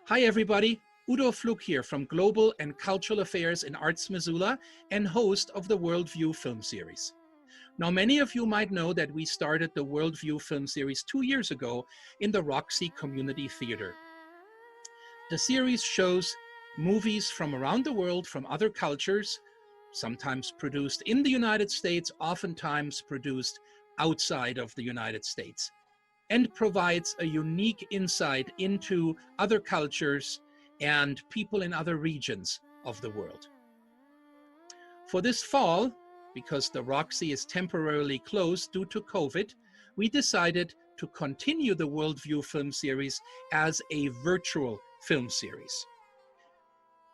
Hi everybody, Udo Flug here from Global and Cultural Affairs in Arts Missoula and host of the Worldview film series. Now many of you might know that we started the Worldview film series 2 years ago in the Roxy Community Theater. The series shows movies from around the world, from other cultures, sometimes produced in the United States, oftentimes produced outside of the United States, and provides a unique insight into other cultures and people in other regions of the world. For this fall, because the Roxy is temporarily closed due to COVID, we decided to continue the Worldview film series as a virtual film series.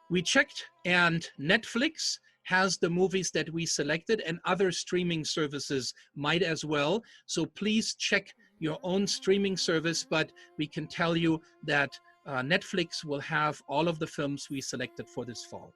We checked, and Netflix has the movies that we selected, and other streaming services might as well. So please check your own streaming service, but we can tell you that Netflix will have all of the films we selected for this fall.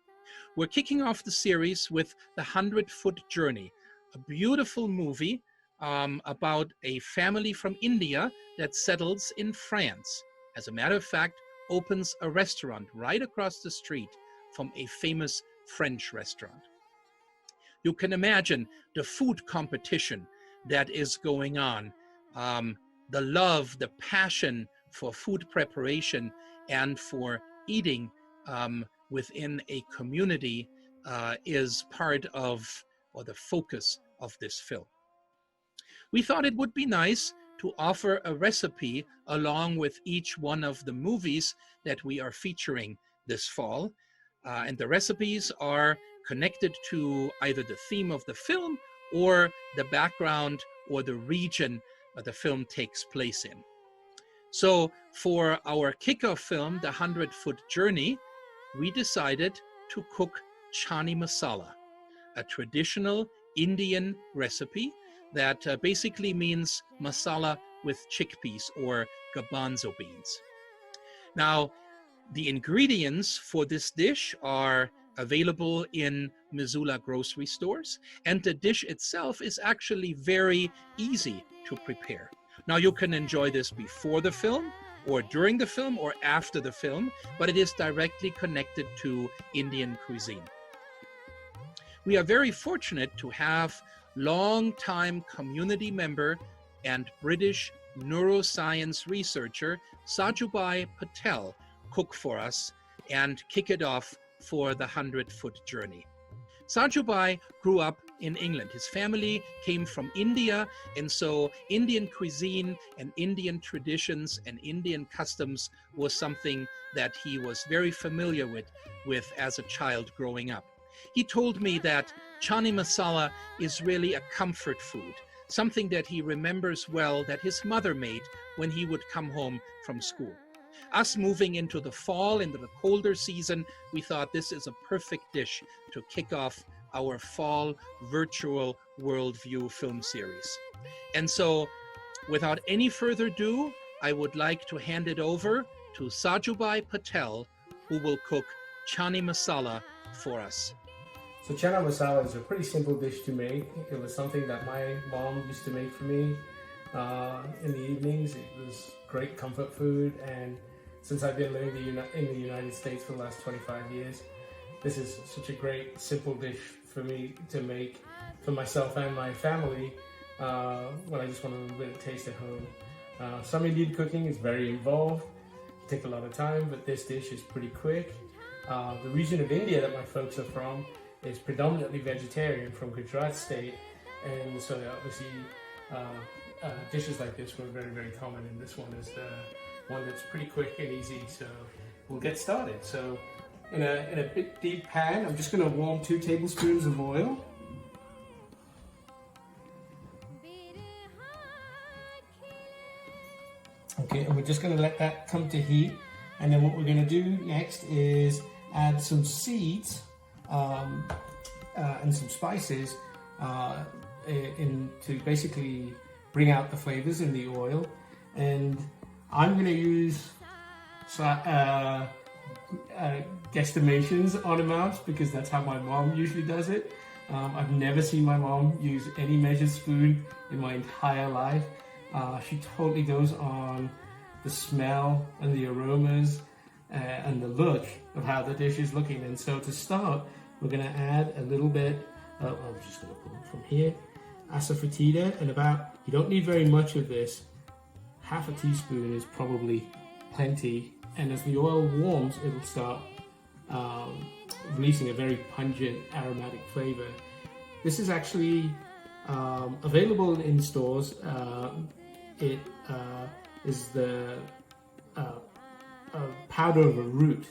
We're kicking off the series with The 100-Foot Journey, a beautiful movie about a family from India that settles in France. As a matter of fact, opens a restaurant right across the street from a famous French restaurant. You can imagine the food competition that is going on, the love, the passion for food preparation and for eating within a community is part of, or the focus of this film. We thought it would be nice to offer a recipe along with each one of the movies that we are featuring this fall. And the recipes are connected to either the theme of the film or the background or the region the film takes place in. So for our kickoff film, The 100-Foot Journey, we decided to cook Channa Masala, a traditional Indian recipe that basically means masala with chickpeas or garbanzo beans. Now, the ingredients for this dish are available in Missoula grocery stores, and the dish itself is actually very easy to prepare. Now, you can enjoy this before the film, or during the film, or after the film, but it is directly connected to Indian cuisine. We are very fortunate to have long-time community member and British neuroscience researcher Sarj Patel cook for us and kick it off for the 100-Foot Journey. Sarj grew up in England. His family came from India, and so Indian cuisine and Indian traditions and Indian customs was something that he was very familiar with as a child growing up. He told me that Channa Masala is really a comfort food, something that he remembers well that his mother made when he would come home from school. Us moving into the fall, into the colder season, we thought this is a perfect dish to kick off our fall virtual Worldview film series. And so, without any further ado, I would like to hand it over to Sarj Patel, who will cook Channa Masala for us. So Channa Masala is a pretty simple dish to make. It was something that my mom used to make for me in the evenings. It was great comfort food, and since I've been living in the United States for the last 25 years, this is such a great, simple dish for me to make for myself and my family when I just want a little bit of taste at home. Some Indian cooking is very involved, it takes a lot of time, but this dish is pretty quick. The region of India that my folks are from is predominantly vegetarian, from Gujarat state, and so obviously dishes like this were very, very common, and this one is the one that's pretty quick and easy, so we'll get started. So in a big deep pan, I'm just going to warm 2 tablespoons of oil. Okay, and we're just going to let that come to heat, and then what we're going to do next is add some seeds and some spices to basically bring out the flavors in the oil. And I'm going to use guesstimations on amounts because that's how my mom usually does it. I've never seen my mom use any measured spoon in my entire life. She totally goes on the smell and the aromas and the look of how the dish is looking. And so to start, we're going to add a little bit, I'm just going to pull it from here, asafoetida, and you don't need very much of this. Half a teaspoon is probably plenty, and as the oil warms, it'll start releasing a very pungent aromatic flavor. This is actually available in stores. It is the powder of a root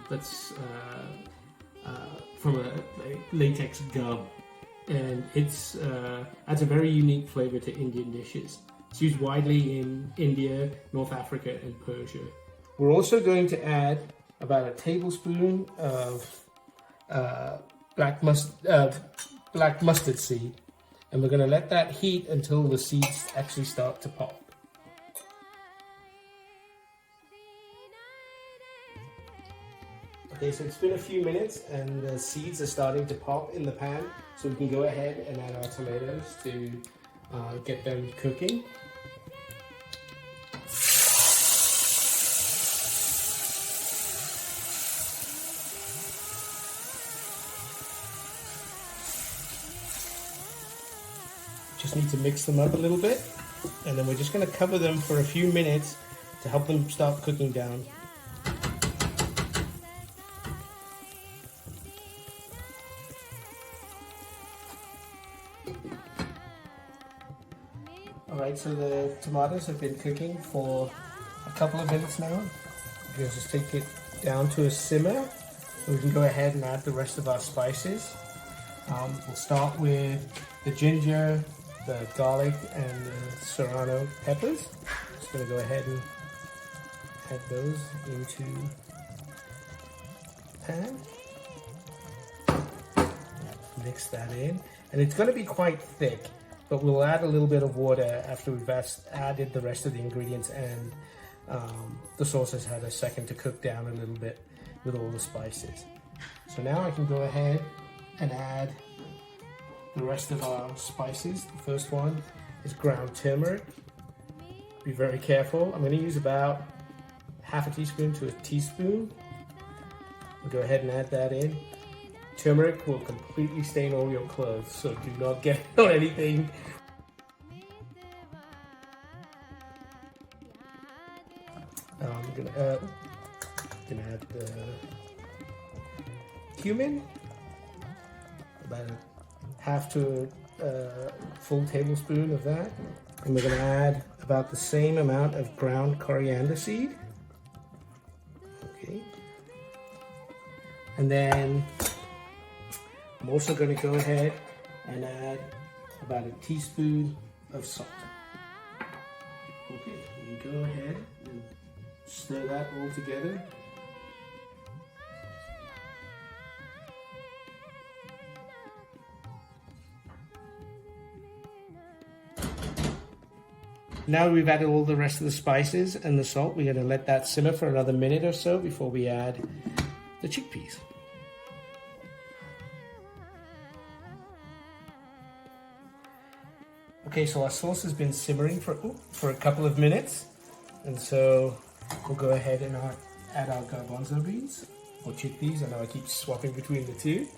that's from a latex gum, and it's adds a very unique flavor to Indian dishes. It's used widely in India, North Africa, and Persia. We're also going to add about a tablespoon of black mustard seed, and we're going to let that heat until the seeds actually start to pop. Okay, so it's been a few minutes and the seeds are starting to pop in the pan, so we can go ahead and add our tomatoes to get them cooking. Just need to mix them up a little bit, and then we're just going to cover them for a few minutes to help them start cooking down. Alright, so the tomatoes have been cooking for a couple of minutes now. We'll just take it down to a simmer. We can go ahead and add the rest of our spices. We'll start with the ginger, the garlic, and the serrano peppers. Just going to go ahead and add those into the pan. Mix that in, and it's going to be quite thick, but we'll add a little bit of water after we've added the rest of the ingredients and the sauce has had a second to cook down a little bit with all the spices. So now I can go ahead and add the rest of our spices. The first one is ground turmeric. Be very careful. I'm going to use about half a teaspoon to a teaspoon. We'll go ahead and add that in. Turmeric will completely stain all your clothes, so do not get it on anything. I'm gonna add the cumin, about a half to a full tablespoon of that, and we're gonna add about the same amount of ground coriander seed. Okay, and then I'm also going to go ahead and add about a teaspoon of salt. Okay, you go ahead and stir that all together. Now we've added all the rest of the spices and the salt, we're going to let that simmer for another minute or so before we add the chickpeas. Okay, so our sauce has been simmering for a couple of minutes, and so we'll go ahead and add our garbanzo beans, or chickpeas. I know I keep swapping between the two.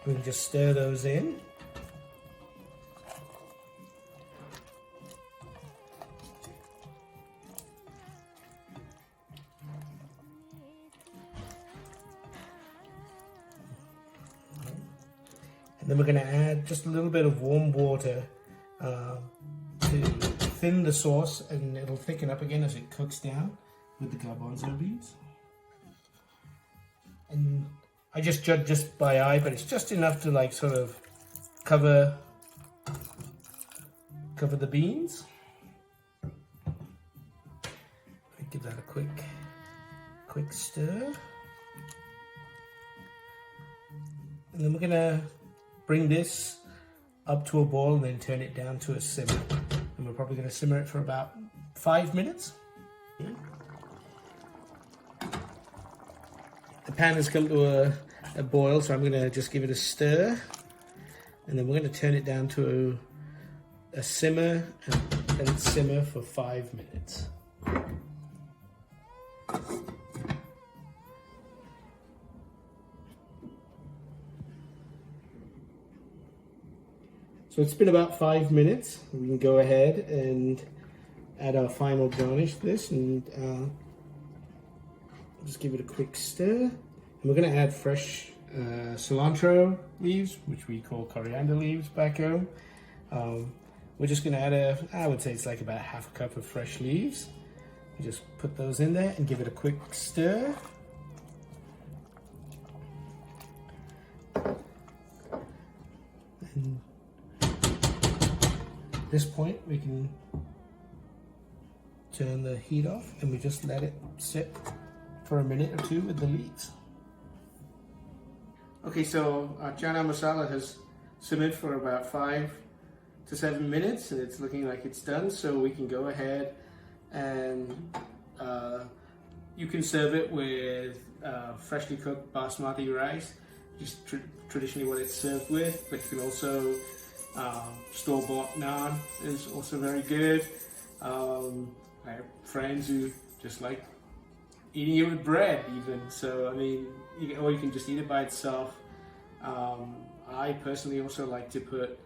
We can just stir those in. And then we're going to add just a little bit of warm water to thin the sauce, and it'll thicken up again as it cooks down with the garbanzo beans. And I just judge just by eye, but it's just enough to like sort of cover the beans. Give that a quick stir. And then we're gonna bring this up to a boil and then turn it down to a simmer. And we're probably gonna simmer it for about 5 minutes. The pan has come to a boil, so I'm gonna just give it a stir. And then we're going to turn it down to a simmer and let it simmer for 5 minutes. So it's been about 5 minutes. We can go ahead and add our final garnish to this, and just give it a quick stir. And we're going to add fresh cilantro leaves, which we call coriander leaves back home. We're just going to add I would say it's like about half a cup of fresh leaves. We just put those in there and give it a quick stir. And at this point, we can turn the heat off and we just let it sit for a minute or two with the leaves. Okay, so our Channa Masala has simmered for about 5 to 7 minutes and it's looking like it's done, so we can go ahead and you can serve it with freshly cooked basmati rice, just traditionally what it's served with, but you can also store-bought naan is also very good. I have friends who just like eating it with bread even, so I mean, or you can just eat it by itself. I personally also like to put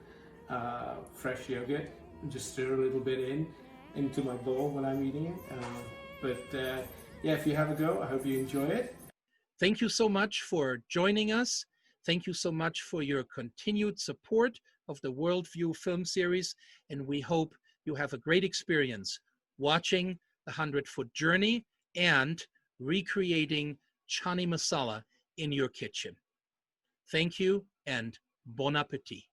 fresh yogurt and just stir a little bit into my bowl when I'm eating it. Yeah, if you have a go, I hope you enjoy it. Thank you so much for joining us. Thank you so much for your continued support of the Worldview film series, and we hope you have a great experience watching the 100-Foot Journey and recreating Channa Masala in your kitchen. Thank you and bon appetit.